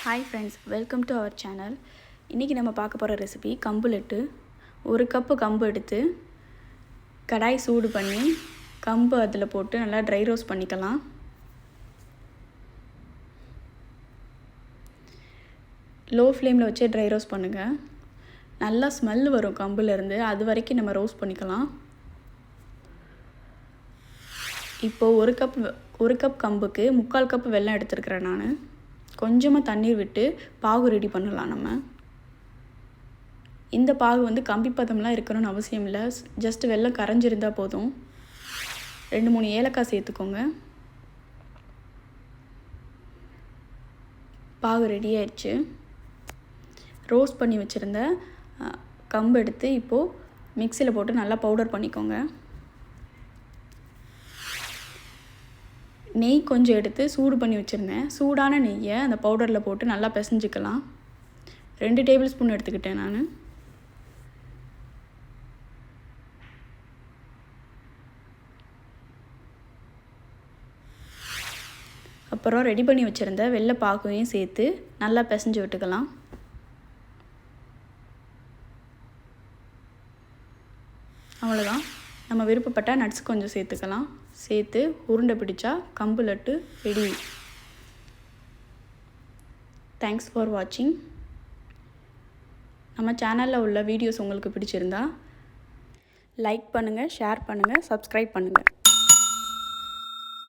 Hi friends, welcome to our channel. இன்னைக்கு நம்ம பார்க்க போற ரெசிபி கம்பு லட்டு. 1 கப் கம்பு எடுத்து கடாய் சூடு பண்ணி கம்பு அதில போட்டு நல்லா ட்ரை ரோஸ்ட் பண்ணிக்கலாம். லோ ஃப்ளேம்ல வச்சு ட்ரை ரோஸ்ட் பண்ணுங்க. நல்லா ஸ்மெல் வரும் கம்புல இருந்து. அது வரைக்கும் நம்ம ரோஸ்ட் பண்ணிக்கலாம். இப்போ 1 கப் கம்புக்கு 3/4 கப் வெல்லம் எடுத்துக்கறேன் நான். கொஞ்சமா தண்ணீர் விட்டு பாகு ரெடி பண்ணலாம் நம்ம. இந்த பாகு வந்து கம்பி பதம்லாம் இருக்கணும்னு அவசியம் இல்ல. ஜஸ்ட் வெல்லம் கரஞ்சிருந்தா போதும். 2-3 ஏலக்காய் சேர்த்துக்கோங்க. பாகு ரெடி ஆயிடுச்சு. ரோஸ்ட் பண்ணி வச்சிருந்த கம்பு எடுத்து இப்போ மிக்ஸில போட்டு நல்லா பவுடர் பண்ணிக்கோங்க. நெய் கொஞ்சம் எடுத்து சூடு பண்ணி வச்சிருந்தேன். சூடான நெய்யை அந்த பவுடர்ல போட்டு நல்லா பிசைஞ்சிக்கலாம். 2 டேபிள் ஸ்பூன் எடுத்துக்கிட்டேன் நான். அப்புறம் ரெடி பண்ணி வச்சிருந்த வெல்ல பாகையும் சேர்த்து நல்லா பிசைஞ்சு விட்டுக்கலாம். அவ்வளவுதான். நம்ம விருப்பப்பட்ட நட்ஸ் கொஞ்சம் சேர்த்துக்கலாம். சேர்த்து உருண்டை பிடிச்சா கம்பு laddu ready. Thanks for watching. நம்ம சேனல்ல உள்ள வீடியோஸ் உங்களுக்கு பிடிச்சிருந்தா லைக் பண்ணுங்க, ஷேர் பண்ணுங்க, Subscribe பண்ணுங்க.